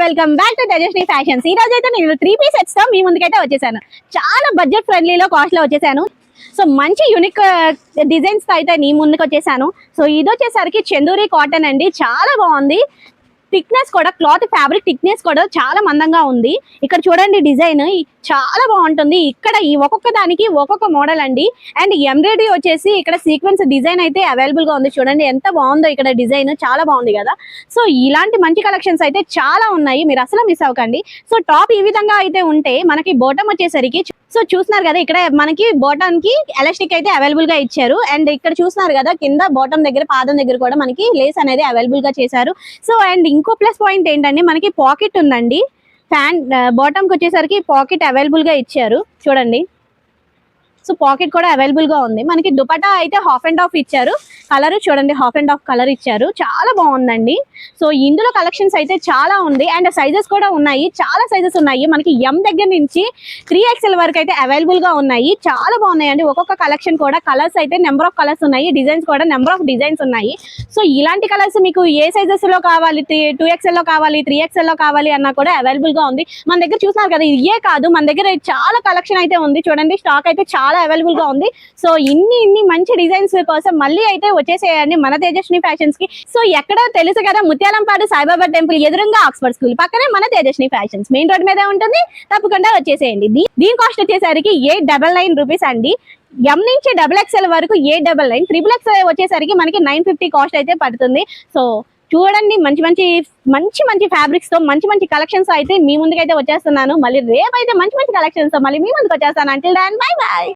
Welcome back to Tejaswi fashions. ఈ రోజు అయితే నేను 3 పీస్ సెట్స్ తో మీ ముందుకైతే వచ్చేసాను. చాలా బడ్జెట్ ఫ్రెండ్లీలో కాస్ట్ లో వచ్చేసాను. సో మంచి యూనిక్ డిజైన్స్ తో అయితే నీ ముందుకు వచ్చేసాను. సో ఇది వచ్చేసరికి చందూరి కాటన్ అండి, చాలా బాగుంది. థిక్నెస్ కూడా, క్లాత్ ఫ్యాబ్రిక్ థిక్నెస్ కూడా చాలా మందంగా ఉంది. ఇక్కడ చూడండి డిజైన్ చాలా బాగుంటుంది. ఇక్కడ ఈ ఒక్కొక్క దానికి ఒక్కొక్క మోడల్ అండి. అండ్ ఎంబ్రాయిడరీ వచ్చేసి ఇక్కడ సీక్వెన్స్ డిజైన్ అయితే అవైలబుల్ గా ఉంది. చూడండి ఎంత బాగుందో ఇక్కడ డిజైన్, చాలా బాగుంది కదా. సో ఇలాంటి మంచి కలెక్షన్స్ అయితే చాలా ఉన్నాయి, మీరు అసలు మిస్ అవ్వకండి. సో టాప్ ఈ విధంగా అయితే ఉంటే మనకి బాటమ్ వచ్చేసరికి సో చూస్తున్నారు కదా, ఇక్కడ మనకి బాటమ్ కి ఎలాస్టిక్ అయితే అవైలబుల్ గా ఇచ్చారు. అండ్ ఇక్కడ చూస్తున్నారు కదా, కింద బాటమ్ దగ్గర పాదం దగ్గర కూడా మనకి లేస్ అనేది అవైలబుల్ గా చేశారు. సో అండ్ ఇంకో ప్లస్ పాయింట్ ఏంటంటే మనకి పాకెట్ ఉందండి. ఫ్యాన్ బాటమ్ కి వచ్చేసరికి పాకెట్ అవైలబుల్ గా ఇచ్చారు చూడండి. సో పాకెట్ కూడా అవైలబుల్ గా ఉంది. మనకి దుపట్టా అయితే హాఫ్ అండ్ హాఫ్ ఇచ్చారు. కలర్ చూడండి, హాఫ్ అండ్ హాఫ్ కలర్ ఇచ్చారు, చాలా బాగుందండి. సో ఇందులో కలెక్షన్స్ అయితే చాలా ఉంది. అండ్ సైజెస్ కూడా ఉన్నాయి, చాలా సైజెస్ ఉన్నాయి. మనకి ఎం దగ్గర నుంచి 3XL వరకు అయితే అవైలబుల్ గా ఉన్నాయి. చాలా బాగున్నాయండి. ఒక్కొక్క కలెక్షన్ కూడా కలర్స్ అయితే నెంబర్ ఆఫ్ కలర్స్ ఉన్నాయి, డిజైన్స్ కూడా నెంబర్ ఆఫ్ డిజైన్స్ ఉన్నాయి. సో ఇలాంటి కలర్స్ మీకు ఏ సైజెస్ లో కావాలి, 2XL లో కావాలి, 3XL లో కావాలి అన్నా కూడా అవైలబుల్ గా ఉంది. మన దగ్గర చూస్తున్నారు కదా, ఇవే కాదు మన దగ్గర చాలా కలెక్షన్ అయితే ఉంది. చూడండి స్టాక్ అయితే చాలా అవైలబుల్ గా ఉంది. సో ఇన్ని మంచి డిజైన్స్ కోసం మళ్ళీ అయితే వచ్చేసేయండి మన తేజస్వి ఫ్యాషన్స్ కి. సో ఎక్కడో తెలుసు కదా, ముత్యాలంపాడు సాయిబాబా టెంపుల్ ఎదురుగా ఆక్స్ఫర్డ్ స్కూల్ పక్కనే మన తేజస్వి ఫ్యాషన్స్ మెయిన్ రోడ్ మీద ఉంటుంది. తప్పకుండా వచ్చేసేయండి. దీని కాస్ట్ వచ్చేసరికి 899 రూపీస్ అండి. ఎం నుంచి XXL వరకు 899, XXL వచ్చేసరికి మనకి 950 కాస్ట్ అయితే పడుతుంది. సో చూడండి మంచి ఫ్యాబ్రిక్స్ తో మంచి కలెక్షన్స్ అయితే మీ ముందుకైతే వచ్చేస్తున్నాను. మళ్ళీ రేపు అయితే మంచి కలెక్షన్స్ తో మళ్ళీ మీ ముందుకు వచ్చేస్తాను. Until then bye by.